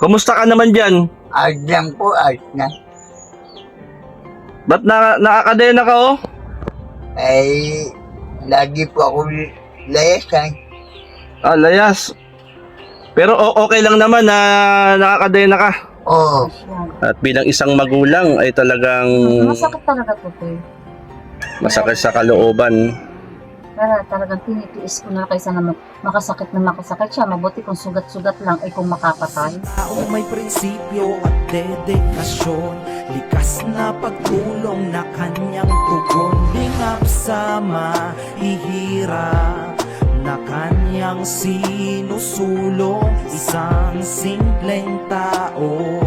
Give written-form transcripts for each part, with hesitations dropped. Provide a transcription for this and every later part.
Kumusta ka naman dyan? Ayos lang po, ayos na. Ba't nakakadena ka oh? Ay, lagi po ako layasan. Ah, layas. Pero okay lang naman na nakakadena ka. Oo. At bilang isang magulang ay talagang Masakit talaga po, te. masakit sa kalooban. Kaya talagang tinitiis ko na kaysa na makasakit siya. Mabuti kung sugat-sugat lang ay kung makapatay. Taong may prinsipyo at dedikasyon, likas na pagtulong na kanyang tugon. Lingap sa mahihirap na kanyang sinusulong, isang simpleng tao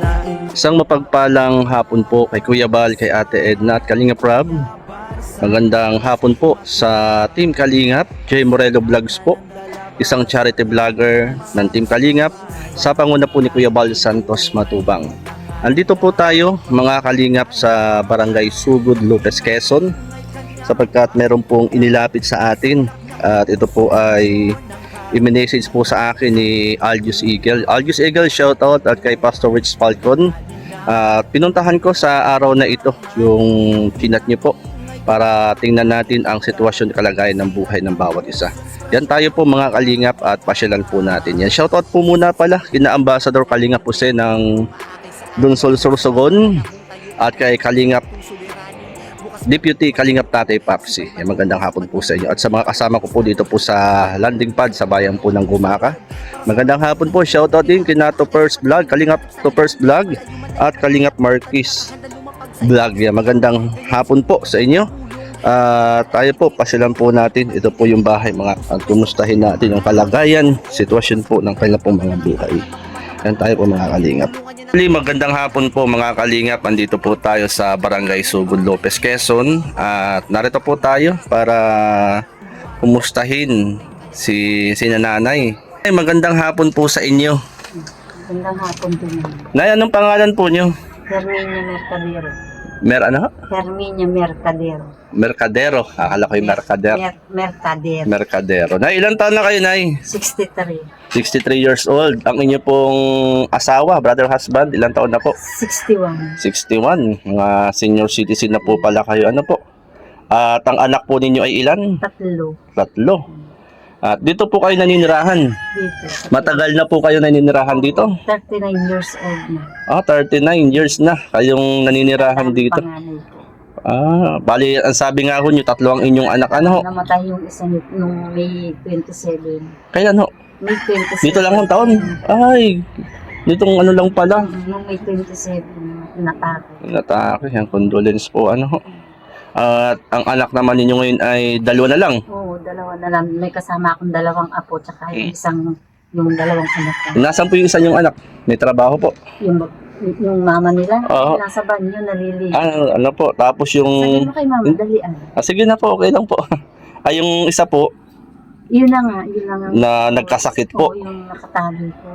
na Isang mapagpalang hapon po kay Kuya Bal, kay Ate Edna at Kalingap Rob. Magandang hapon po sa Team Kalingap, J. Morelo Vlogs po. Isang charity vlogger ng Team Kalingap sa panguna po ni Kuya Bal Santos Matubang. Andito po tayo mga Kalingap sa Barangay Sugod, Lopez, Quezon, sapagkat meron pong inilapit sa atin. At ito po ay i-message po sa akin ni Algius Eagle. Algius Eagle, shoutout, at kay Pastor Rich Falcon. Pinuntahan ko sa araw na ito yung chinat niyo po para tingnan natin ang sitwasyon at kalagayan ng buhay ng bawat isa. Yan tayo po mga Kalingap at pasyalan po natin yan. Shoutout po muna pala kina Ambassador Kalingap Jose ng Dunsol, Sorsogon, at kay Kalingap Deputy Kalingap Tatay Papsi. Magandang hapon po sa inyo. At sa mga kasama ko po dito po sa landing pad sa bayan po ng Gumaka. Magandang hapon po. Shoutout din kina Toppers Vlog, Kalingap Toppers Vlog at Kalingap Marquis Vlog. Magandang hapon po sa inyo. Tayo po, pasyalan po natin. Ito po yung bahay mga kumustahin natin yung kalagayan, sitwasyon po ng kanilang pong mga buhay. Yan tayo po mga Kalingap. Magandang hapon po mga Kalingap. Andito po tayo sa Barangay Sugod, Lopez, Quezon. At narito po tayo para kumustahin si nanay. Ay, magandang hapon po sa inyo. Magandang hapon din. Nay, anong pangalan po nyo? Herminia Mercadero. Ano? Herminia Mercadero. Mercadero. Akala ko yung Mercader. Mercadero. Mercadero. Nay, ilang taon na kayo, Nay? 63. 63 years old. Ang inyo pong asawa, brother, husband, ilang taon na po? 61. 61. Mga senior citizen na po pala kayo. Ano po? At ang anak po ninyo ay ilan? 3. 3. At dito po kayo naninirahan. Dito. Matagal na po kayo naninirahan dito? 39 years old na. 39 years na kayong naninirahan dito. Panganay ko. Bali, ang sabi nga ho nyo, 3 ang inyong anak. Ano ho? Namatay yung isa nung May 27. Kaya ano? May 27. Dito lang ang taon. Ay, ditong ano lang pala. Nung May 27, natake. Natake, ang condolence po. Ano ho? At ang anak naman ninyo ngayon ay 2 na lang. Oo, 2 na lang. May kasama akong 2 apo, tsaka yung 2 anak ko. Nasaan po yung isa yung anak? May trabaho po. Yung mama nila, Oo. nasa banyo, naliligo. Ano po? Tapos Sabi yung... mo kay mama, dalian. Sige na po, okay lang po. Ay, yung isa po, Yun na nga, yun na nga. na nagkasakit po. Oo, yung nakatali ko.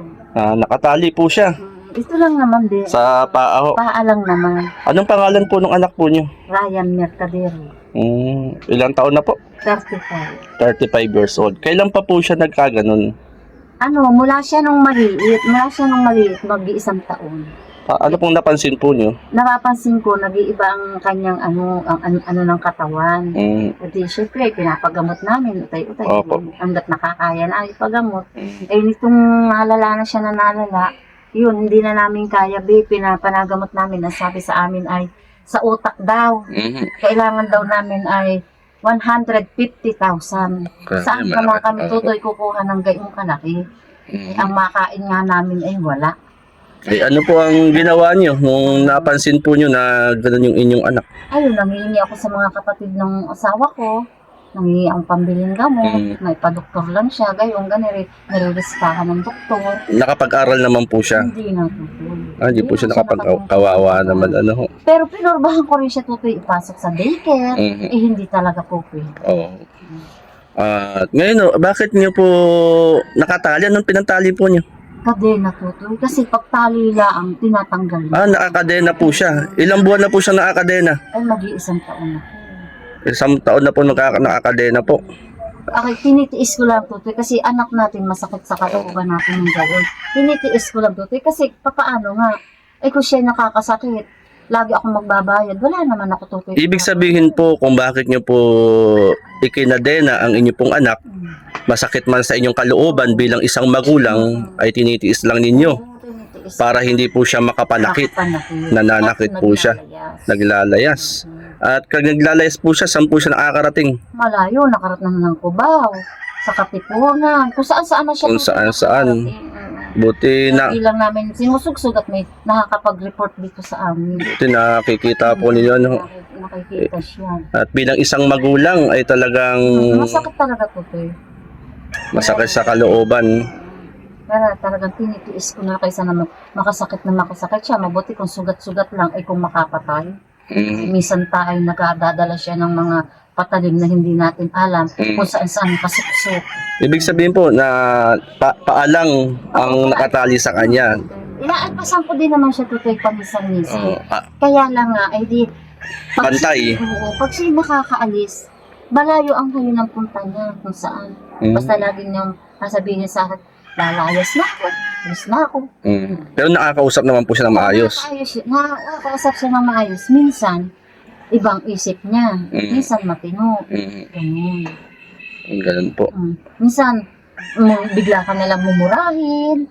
Nakatali po siya Ito lang naman din. sa paa ho. Paa lang naman. Anong pangalan po ng anak po niyo? Ryan Mercadero. Ilang taon na po? 35. 35 years old. Kailan pa po siya nagkaganon? Mula siya nung maliit, mag-iisang taon. Ano pong napansin po niyo? Napapansin ko, nag-iiba ang kanyang ang ng katawan. Kasi syempre, pinapagamot namin, utay-utay. Opo. Hanggat nakakaya na ipagamot. Eh, nitong nalala na siya na nalala, yun, hindi na namin kaya, pinapanagamot namin. Ang sabi sa amin ay, sa utak daw. Kailangan daw namin ay 150,000. Saan ka naman kami tutoy kukuha ng gayong kalaki? Ang makain nga namin ay wala. Ay, ano po ang ginawa niyo nung napansin po niyo na gano'n yung inyong anak? Ayun, nangihingi ako sa mga kapatid ng asawa ko. Nangihingi ang pambiling gamot. May padoktor lang siya. Gayong ganiri, nare-respahan ng doktor. Nakapag-aral naman po siya. Hindi na tutoy. Hindi po siya nakapag-kawawa naman. Ano ho? Pero pinurbahan ko rin siya tutoy ipasok sa daycare. Eh, hindi talaga po pwede. Oo. At ngayon, bakit niyo po nakatali? Anong pinantali po niyo? Kadena tutoy. Kasi pagtali lang, tinatanggal niya. Nakakadena po siya. Ilang buwan na po siya nakakadena? Ay, mag-iisang taon na. Isang taon na po nakakadena po. tinitiis ko lang tutoy kasi anak natin masakit sa kalooban natin yung gawin. Tinitiis ko lang tutoy kasi papaano nga, kung siya nakakasakit, lagi ako magbabayad, wala naman ako tutoy. Ibig sabihin po kung bakit nyo po ikinadena ang inyo pong anak, masakit man sa inyong kalooban bilang isang magulang, ay tinitiis lang ninyo Tinitiis para hindi po siya makapanakit. Nananakit po siya. Naglalayas. At kag naglalayas po siya, saan po siya nakakarating? Malayo, nakarating ng Cubao, sa Katipunan, kung saan-saan na siya. Kung saan-saan. Buti na, Hindi lang namin sinusugsug at may nakakapag-report dito sa amin. buti nakikita po ninyo. No? Nakikita siya. At bilang isang magulang ay talagang Masakit talaga to, eh. masakit sa kalooban. Kaya talagang tinitiis ko na kaysa na makasakit siya. Mabuti kung sugat-sugat lang ay kung makapatay. Mm. Minsan tayo nagdadala siya ng mga patalim na hindi natin alam kung saan-saan kasukso. Ibig sabihin po na paalang ang nakatali sa kanya. Inaagpasan ko din naman siya tutoy paminsan-minsan. Oh, Kaya lang nga, ay di... Pantay. Pag siya nakakaalis, malayo ang huli ng punta niya kung saan. Basta lagi niyang sasabihin sa akin, lalayas na ako, alis na ako. Pero nakakausap naman po siya ng maayos. Nakakausap siya ng maayos. Minsan, ibang isip niya. Minsan matino. Ganun. Ganun po. Minsan, bigla ka nalang mumurahin.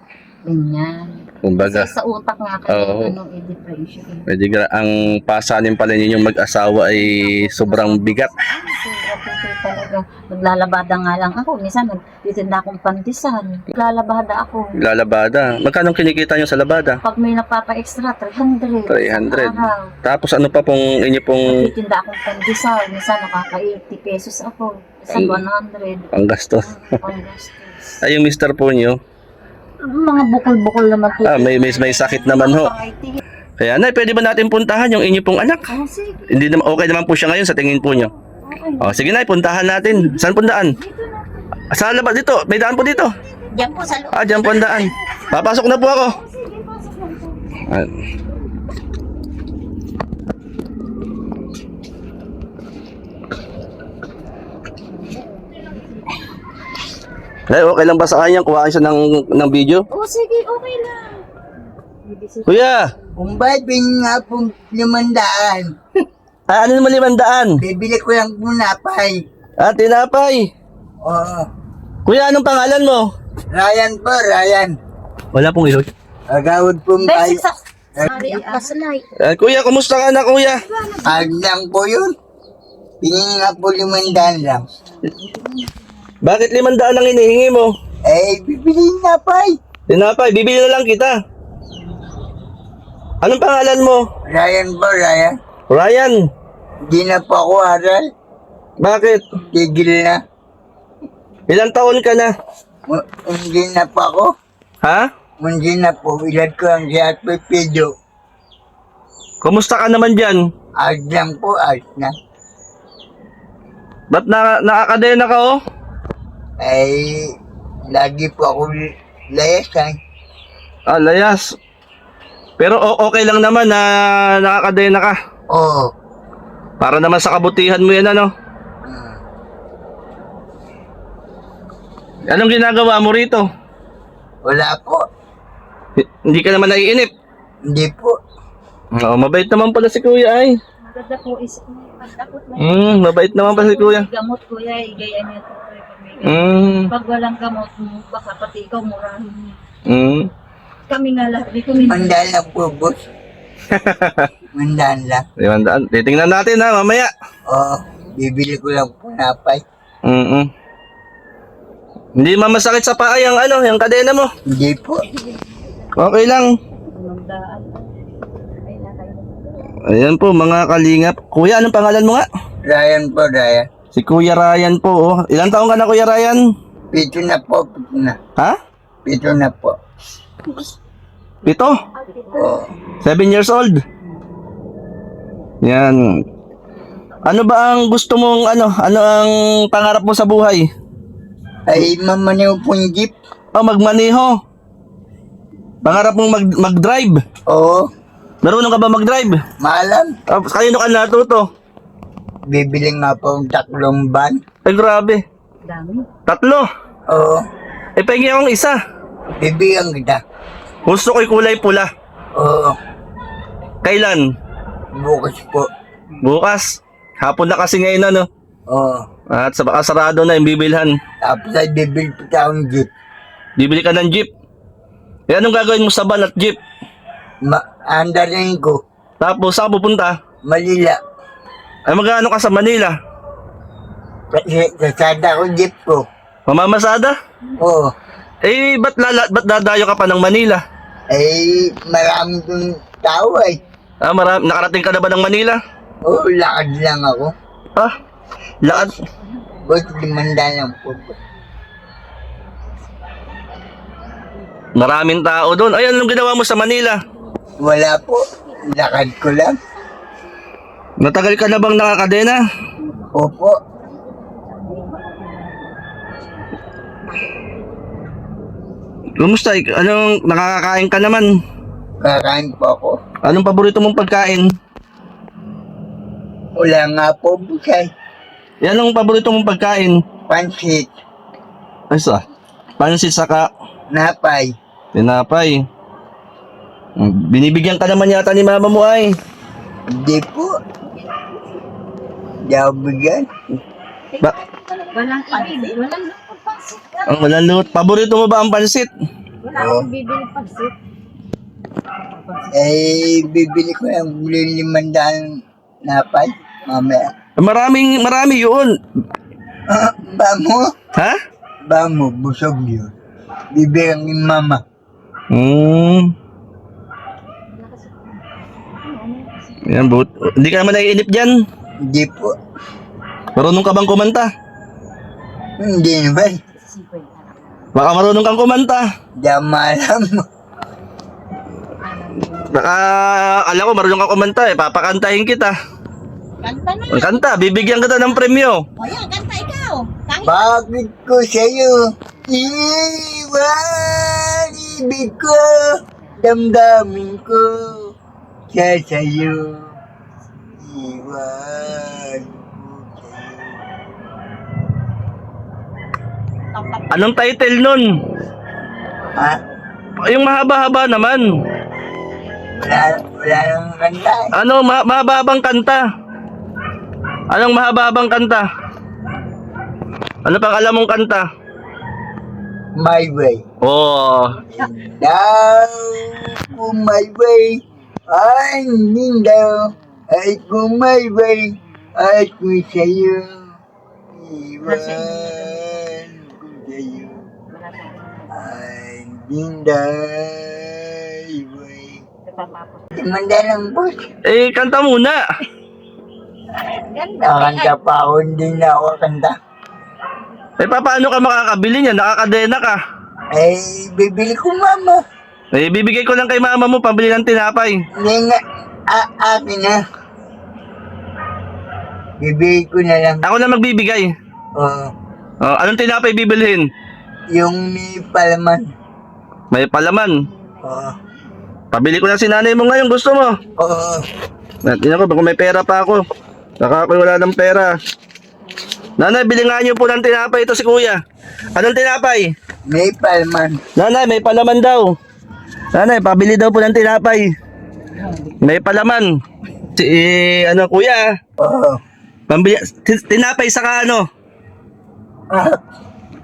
Ganyan. Kumbaga, Kasi sa utak nga kayo, Oo. differentiate. pwede ang pasanin pala ninyong mag-asawa ay sobrang bigat. Sobrang talaga. Naglalabada nga lang ako. Minsan, nagtitinda akong pantisan. Naglalabada ako. Lalabada. Magkano kinikita nyo sa labada? Pag may napapa-extra, 300. 300. Araw. Tapos ano pa pong inyo pong Nagtitinda akong pandesal. Minsan, nakaka-80 pesos ako. Isang 100. panggastos? Panggastos. Ay, yung mister po nyo, Mga bukol-bukol naman po. may sakit naman ho. Kaya na, pwede ba natin puntahan yung inyo pong anak? Oh, sige. Hindi naman, okay naman po siya ngayon sa tingin po nyo. Okay. O, sige na, puntahan natin. Saan pundaan? Sa labas dito. May daan po dito. Diyan po sa loob. Diyan po ang daan. Papasok na po ako. Ah. Ay, okay lang ba sa kanya? Kuhaan siya ng video? Oh, sige, okay lang. Kuya! Kung ba't nga pong 500, Ano naman 500? bibili ko lang po napay. Tinapay. Oo. Kuya, anong pangalan mo? Ryan po, Ryan. Wala pong ilot. Agawad pong kayo. Basic sa... Sorry, ang kasalay. Kuya, kumusta ka na, kuya? Pag lang po yun. Tingin nga po 500 lang. Bakit 500 ang hinihingi mo? Bibili napay. Tinapay, bibili na lang kita. Anong pangalan mo? Ryan po, Ryan. Ryan. Hindi na po ako aral. Bakit? Tigil na. Ilang taon ka na? Hindi na po ako. Ha? Hindi na po. Ilad ko ang si At Pepido. Kumusta ka naman dyan? Art lang po, art na. Ba't nakakadena ka oh? Lagi po ako layasan. Layas. Pero okay lang naman na nakakadena ka. Oo. Para naman sa kabutihan mo yan ano? Anong ginagawa mo rito? Wala po. Hindi ka naman naiinip. Hindi po. Oo, mabait naman pala si kuya ay. Maganda po isip mo. Pagdakot na Mabait naman pala si kuya. gamot, kuya, igayan niya ito. Pag may gamot. Pag walang gamot, baka pati ikaw murahin niya. Kami nga lahat dito. Mandaan lang po, boss. Mandaan lang. 500. Titingnan natin ha, mamaya. Oo. Bibili ko lang po napay. Hindi mamasakit sa paa yung yung kadena mo. Hindi po. Okay lang. Magdaan. Ayan po mga kalingap. Kuya, anong pangalan mo nga? Ryan po, Ryan. Si Kuya Ryan po. Oh. Ilang taon ka na Kuya Ryan? 7 na po, 7 na. Ha? 7 na po. 7? Oo. 7 years old? Yan. Ano ba ang gusto mong ano ang pangarap mo sa buhay? Mamaniw po yung jeep. Magmaneho. Pangarap mong mag-drive? Oo. Marunong ka ba mag-drive? Maalam. Kanino ka natuto? Bibili nga po ang taklong van. Ay grabe. Dami. 3. Oo. Eh, pengi akong isa. Bibigyan kita. Gusto ko'y kulay pula. Oo. Kailan? Bukas po. Bukas. Hapon na kasi ngayon, ano? Oo. At sa baka sarado na yung bibilhan. Tapos ay bibili pa akong jeep. Bibili ka ng jeep. Eh, anong gagawin mo sa van at jeep? Andarin ko. Tapos, saan ka pupunta? Malila. Ay, magkano ka sa Manila? Kasi sasada ko jeep ko. Mamamasada? Oo. Eh, ba't dadayo ka pa ng Manila? Eh, marami kong tao eh. Ah, nakarating ka na ba ng Manila? Oo, lakad lang ako. Ah, lakad. Boss, 500 lang po. Maraming tao doon. Ay, anong ginawa mo sa Manila? Wala po. Lakad ko lang. Matagal ka na bang nakakadena? Opo. Kumusta? Anong nakakakain ka naman? Kakain po ako. Anong paborito mong pagkain? Wala nga po, busay. Yan ang paborito mong pagkain. Pansit. Ay, sa? Pansit saka Napay. tinapay. Binibigyan ka naman yata ni mama mo ay. Hindi po. Hindi ako bigyan. Ba? Walang pansit. Walang pansit. Ang walang luto. Paborito mo ba ang pansit? Wala akong bibili pansit. Eh, bibili ko ng 500 napay. Mamaya. Marami yun. Ba mo? Ha? Ba mo, busog yun. Bibigyan ni mama. Yan, hindi ka naman naiinip dyan. Hindi po. Marunong ka bang kumanta? Hindi naman. Baka marunong kang kumanta. Hindi ako maalam. Baka, alam ko marunong kang kumanta eh. Papakantahin kita. Kanta na. Ang kanta, bibigyan kita ng premyo. O yan, kanta ikaw. Kahit Bakit ko sa'yo iiwan ibig ko, damdamin ko sa sa'yo. Iwan ko sa'yo. Anong title nun? Ha? Yung mahaba-haba naman. Wala nang kanta eh. Ano, mahababang kanta? Anong mahababang kanta? Ano pang alam mong kanta? My way. Oh, Daw kung my way ay hindi daw ay kung my way ay kung sa'yo iwan ko sa'yo ay hindi way. Timanda lang po. eh kanta muna. Nakakanta pa ako, hindi na ako kanta. Eh paano ka makakabili niya? Nakakadena ka. Eh, bibili ko mama. Eh bibigay ko lang kay mama mo pambili ng tinapay. Hindi nga, akin na. Bibili ko na lang. Ako na magbibigay. Oo. Oh, anong tinapay bibilhin? Yung may palaman. May palaman. Oo. Pabili ko na si nanay mo ngayon, gusto mo? Oo. Tingnan ko, baka may pera pa ako. Baka ako wala ng pera. Nanay, bilingan niyo po ng tinapay ito si kuya. Anong tinapay? May palaman. Nanay, may palaman daw. Nanay, pabili daw po ng tinapay. May palaman. Ano kuya? Oo. Pambili, tinapay saka ano? Pap.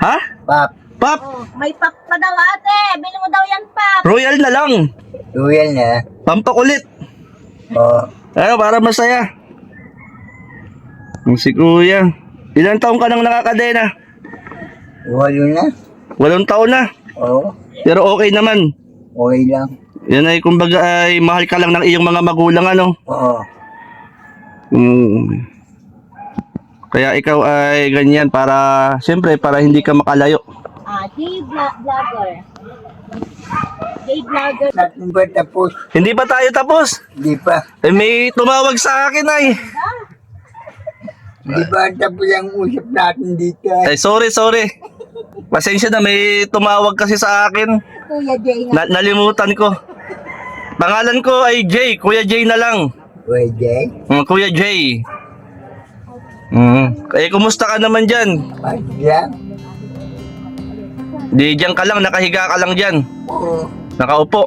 Ha? Pap. Pap, oh, may pap pa daw ate. Bili mo daw yan pap. royal na lang. Tuyan na. Pampakulit. Oo. Ano, para masaya. Ang si kuya. Ilang taon ka nang nakakadena? 8 na. 8 taon na. Oo. Pero okay naman. Okay lang. Yan ay kumbaga ay mahal ka lang ng iyong mga magulang ano. Oo. Kaya ikaw ay ganyan para siyempre para hindi ka makalayo. Vlogger. Vlogger. Natin ba tapos? Hindi pa tayo tapos. Hindi pa. Eh, may tumawag sa akin ay. Hindi ba tapos ang usap natin dito? Ay sorry. Pasensya na may tumawag kasi sa akin. Kuya Jay nga. Nalimutan ko. Pangalan ko ay Jay, Kuya Jay na lang. Pwede. Kuya Jay. Eh, kumusta ka naman dyan? Pagyan. Di dyan ka lang, nakahiga ka lang dyan. Oo. Nakaupo.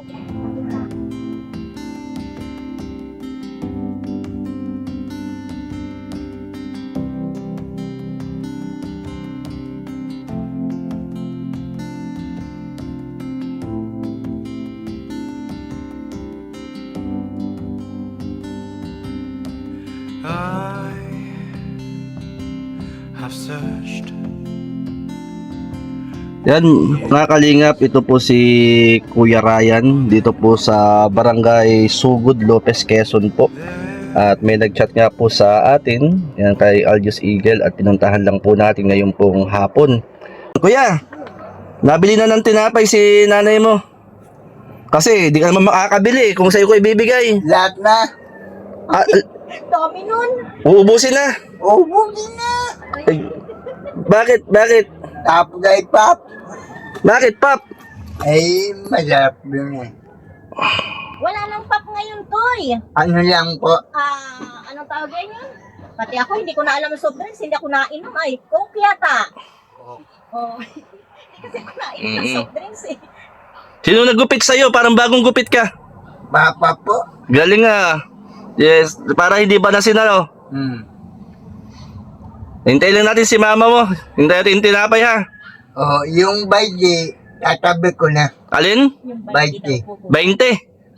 I have searched. Yan, mga kalingap, ito po si Kuya Ryan dito po sa Barangay Sugod, Lopez, Quezon po. At may nagchat nga po sa atin, yan kay Algius Eagle, at pinuntahan lang po natin ngayon pong hapon. Kuya, nabili na ng tinapay si nanay mo. Kasi di ka naman makakabili kung sa'yo ko ibibigay. Lahat na. Dami nun. Uubusin na. Ubusin na. Eh, bakit? Bakit? Tapos ay pap. Bakit, Pap? Ay, masarap yun eh. Wala nang pop ngayon, Toy. Ano lang po. Anong tawag yun? Pati ako, hindi ko na alam ang soft drinks, hindi ako nainom. Ay, Coke yata. Oh. Hindi kasi ako nainom ng soft drinks eh. Sino naggupit sa'yo? Parang bagong gupit ka. Papa po. Galing ah. Yes, para hindi ba na sinalo? Hintayin lang natin si mama mo. Hintayin natin yung tinapay ha. Oh, yung bayi, tatabi ko na. Alin? Yung Bite daw eh. po. 20.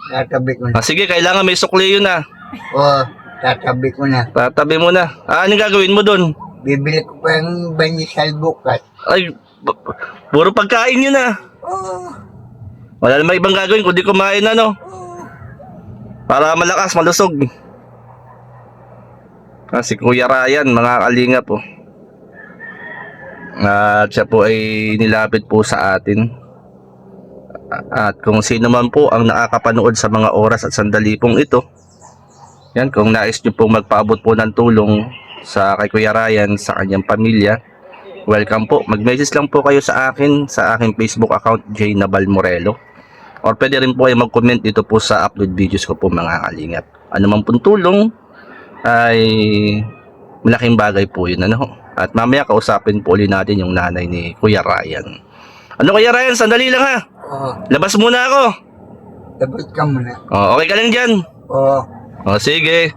Tatabi ko na. Ah, sige, kailangan may sukli yun ah. Oh, tatabi ko na. Tatabi mo na. Anong gagawin mo dun? Bibili ko pa ng banyisal bukas. Ay, puro pagkain yun ah. Oh, Wala namang ibang gagawin kundi kumain ano. Para malakas, malusog. Si Kuya Ryan, mga kalingap po. At siya po ay nilapit po sa atin. At kung sino man po ang nakakapanood sa mga oras at sandali pong ito, yan, kung nais nyo pong magpaabot po ng tulong sa kay Kuya Ryan, sa kanyang pamilya, welcome po. Mag-message lang po kayo sa akin, sa aking Facebook account, J. Nabal Morelo. Or pwede rin po kayo mag-comment dito po sa upload videos ko po, mga kalingap. Ano man pong tulong ay malaking bagay po yun, ano. At mamaya kausapin po ulit natin yung nanay ni Kuya Ryan. Ano, Kuya Ryan, sandali lang ha. oh, Labas muna ako. tapos ka muna. Okay ka lang dyan. Oh, Sige.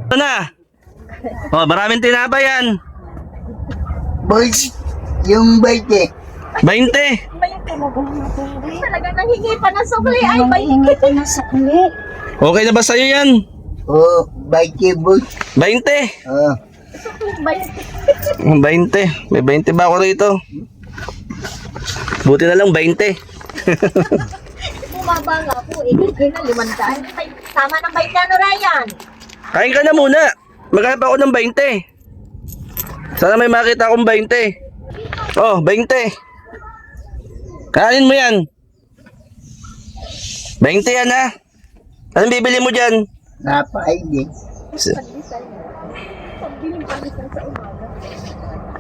Ito na. Maraming tinapay yan. boys, yung bayi. 20. Talaga nanghingi pa ng sukli. Ay, nanghingi pa ng sukli. Okay na ba sa'yo yan? Oh, bayi boys. 20. Oh, 20. May 20 ba ako rito? Buti na lang 20. Bumaba nga po. Hindi na 500. Ay, tama ng 20 ano, Ryan. Kain ka na muna. Maghanap ako ng 20. Sana may makita akong 20. Oh, 20. Kain mo yan. 20 yan ha. Anong bibili mo dyan? napaigit.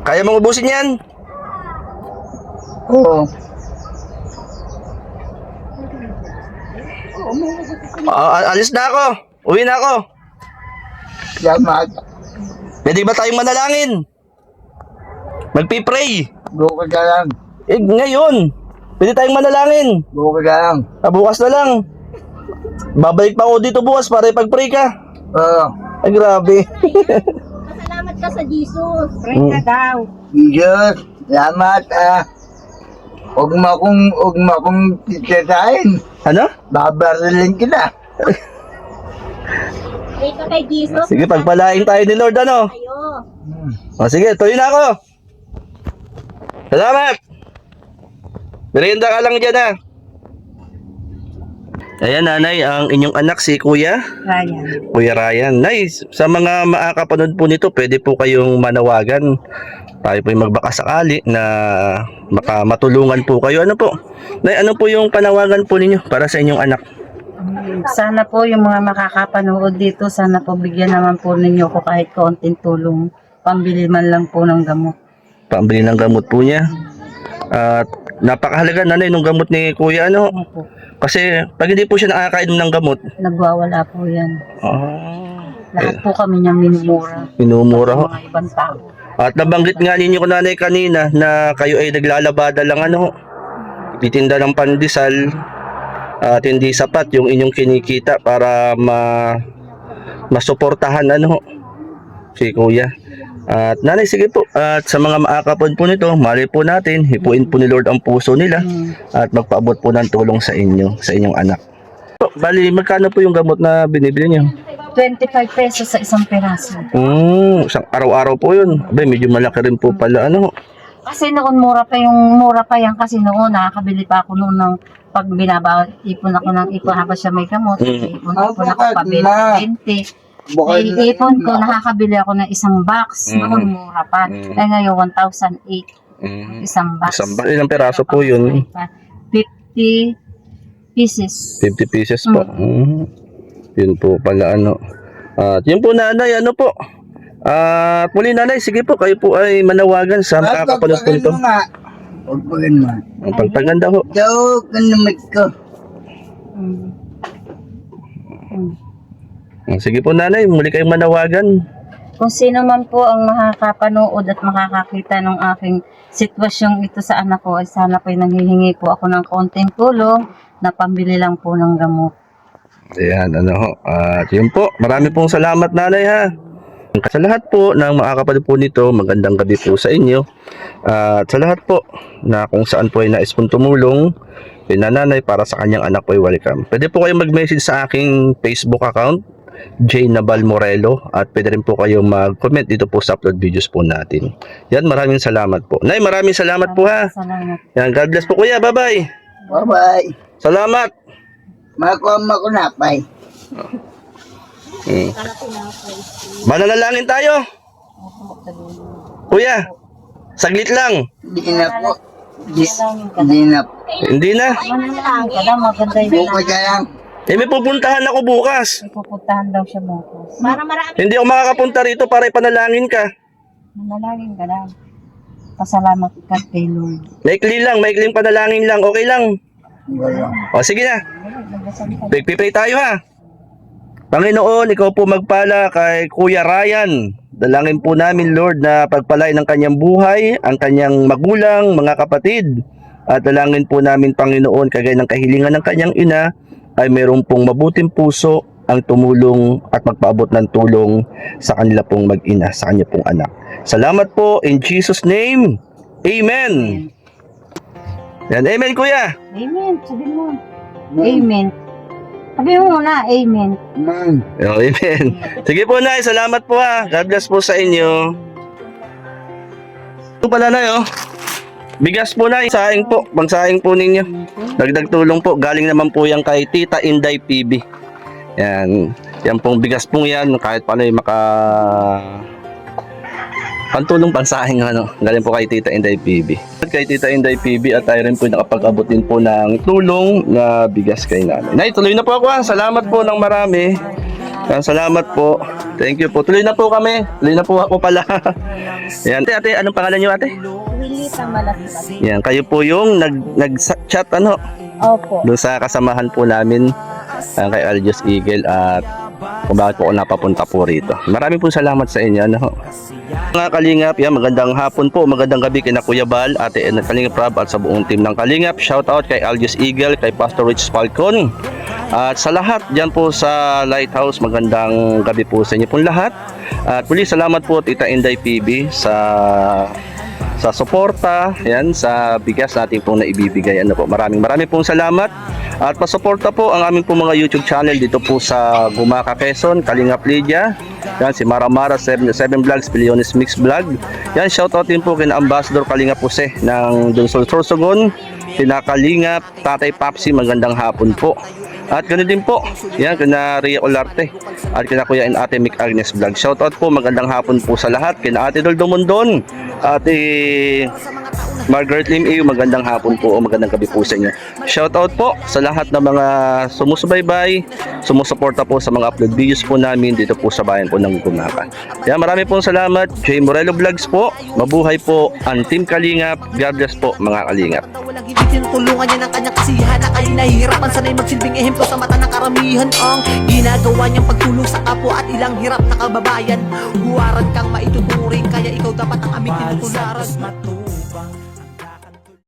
Kaya mong ubusin yan? Oh, Alis na ako. Uwi na ako. salamat. Pwede ba tayong manalangin? Magpipray. Bukas na lang. Ngayon. Pwede tayong manalangin. Bukas na lang. Bukas na lang. Babalik pa ako dito bukas para ipag-pray ka. Oh, Ay, grabe. Salamat ka sa Jesus. Pray ka daw. Jesus, salamat Huwag mo akong titirahin. Ano? Babarilin kita. Pray ka kay Jesus. Sige, pagpalain tayo ni Lord, ano? Tayo. Sige, tuloy na ako. Salamat. Merienda ka lang dyan, ha. Ayan, nanay, ang inyong anak si Kuya Ryan. Nice. Sa mga makakapanood po nito, pwede po kayong manawagan. Tayo po yung magbaka sakali na matulungan po kayo. Ano po? Nay, ano po yung panawagan po ninyo para sa inyong anak? Sana po yung mga makakapanood dito, sana po bigyan naman po ninyo ko kahit kaunting tulong. Pambili man lang po ng gamot. Pambili ng gamot po niya. At Napakahalaga nanay nung gamot ni kuya ano. Opo. Kasi pag hindi po siya nakakainom ng gamot, Nagwawala po yan. Lahat eh, po kami niya minumura. minumura ho. Mga ibang tao. At nabanggit nga ninyo ko nanay kanina na kayo ay naglalabada lang ano, titinda ng pandesal at hindi sapat yung inyong kinikita para masuportahan ano si kuya. At nanay, sige po, at sa mga maakapon po nito, mali po natin, hipuin po ni Lord ang puso nila at magpaabot po ng tulong sa inyo, sa inyong anak. Bali, magkano po yung gamot na binibili niyo? 25 pesos sa isang peraso. Isang araw-araw po yun. Abay, medyo malaki rin po pala ano. Kasi noon mura pa yan kasi noon nakakabili pa ako noon ng pag ipon ako ng ipon habang siya may gamot. Ipon ako pabili 20. Bukod Ay, ipon ko, nakakabili ako ng isang box. Noon mura pa. Kaya ngayon, 1,008 isang box. Ilang peraso po yun? 50 pieces. 50 pieces po. Yun po pala ano. At yun po nanay, ano po. At muli nanay, sige po, kayo po ay manawagan sa makakapanood po ito. Pagpagan mo. Ang pagpaganda ho. Ikaw, kanamit ko. Sige po nanay, muli kayong manawagan. Kung sino man po ang makakapanood at makakakita ng aking sitwasyong ito sa anak ko, ay sana po nanghihingi po ako ng konting tulong na pambili lang po ng gamot. Ayan, ano ho. At yun po, marami pong salamat nanay ha. Sa lahat po ng makakapanood po nito, magandang gabi po sa inyo. At sa lahat po na kung saan po ay nais pong tumulong kay nanay para sa kanyang anak po ay welcome. Pwede po kayong mag-message sa aking Facebook account, J. Nabal Morelo, at pwede rin po kayong mag-comment dito po sa upload videos po natin. Yan, maraming salamat po. Nay, maraming salamat po ha. Salamat. Yan, God bless po kuya, bye-bye. Bye-bye. Salamat. Makuha mo ko na, pay. Mananalangin tayo. Kuya, saglit lang. Hindi na po. Hindi na po. Hindi na. Mananalangin ka daw, maganda yung Buko ka lang. May pupuntahan ako bukas. may pupuntahan daw siya bukas. Hindi ako makakapunta rito para ipanalangin ka. Manalangin ka daw. Pasalamat ka kay Lord. Maikling panalangin lang. Okay lang. Wala. O sige na. Pagpipray tayo ha. Panginoon, ikaw po magpala kay Kuya Ryan. Dalangin po namin Lord na pagpalain ng kanyang buhay, ang kanyang magulang, mga kapatid. At dalangin po namin Panginoon, kagaya ng kahilingan ng kanyang ina, ay mayroon pong mabuting puso ang tumulong at magpaabot ng tulong sa kanila pong mag-ina, sa kanya pong anak. Salamat po in Jesus name. Amen. Yan, amen kuya. Amen. Sabihin mo. Amen. Sabihin mo muna, amen. Man. Oh, amen. Sige po Nay, salamat po ha. God bless po sa inyo. Ito pala na bigas po Nay, saing po. Pangsaing po ninyo. Dagdag tulong po. Galing naman po yan kay Tita Inday PB. Yan. Yan pong bigas pong yan. Kahit paano pantulong pansahing galing po kay Tita Inday PB. At kay Tita Inday PB at tayo rin po nakapag-abot din po ng tulong na bigas kay nanay. Nay, tuloy na po ako ha. Salamat po ng marami. Yan, salamat po. Thank you po. Tuloy na po kami. Tuloy na po ako pala. Yan. Ate, anong pangalan niyo ate? Wilita Malatipan. Yan, kayo po yung nag-chat Opo. doon sa kasamahan po namin kay Aljos Eagle at kung bakit po ako napapunta po rito. Maraming po salamat sa inyo. Mga Kalingap, yan, magandang hapon po, magandang gabi kay Kuya Bal, Ate Edna Kalingap Rab at sa buong team ng Kalingap. Shout out kay Aljos Eagle, kay Pastor Rich Falcon. At sa lahat dyan po sa Lighthouse, magandang gabi po sa inyo pong lahat. At muli salamat po Tita Inday PB sa suporta, yan, sa bigas natin pong naibibigay. Maraming pong salamat. At pasuporta po ang aming pong mga YouTube channel dito po sa Gumaka, Quezon, Kalingap Lydia. Yan, si Maramara 77 Vlogs, Piliones Mix Vlog. Yan, shoutout din po kina Ambassador Kalingap Jose ng Dunsol Sorsogon, kina Kalingap, Tatay Papsi, magandang hapon po. At ganoon din po, yan, kina Ria Olarte at kina Kuya and Ate Mick Agnes Vlog. Shoutout po, magandang hapon po sa lahat. Kina Ate Doldo Mondon, Ate Margaret Lim Eo, magandang hapon po o magandang gabi po sa inyo. Shoutout po sa lahat ng mga sumusubaybay, sumusuporta po sa mga upload videos po namin dito po sa bayan po ng Gumaka. Kaya marami pong salamat. Jay Morelo Vlogs po. Mabuhay po ang Team Kalingap. God bless po mga Kalingap. Walang hindi tinutulungan niya ng kanyang kasiyahan na ay nahihirapan sanay magsilbing ehemplo sa mata ng karamihan ang ginagawa niyang pagtulong sa kapwa at ilang hirap na kababayan. Huwaran kang maituturing kaya ikaw dapat ang aming tinutularan. Matubang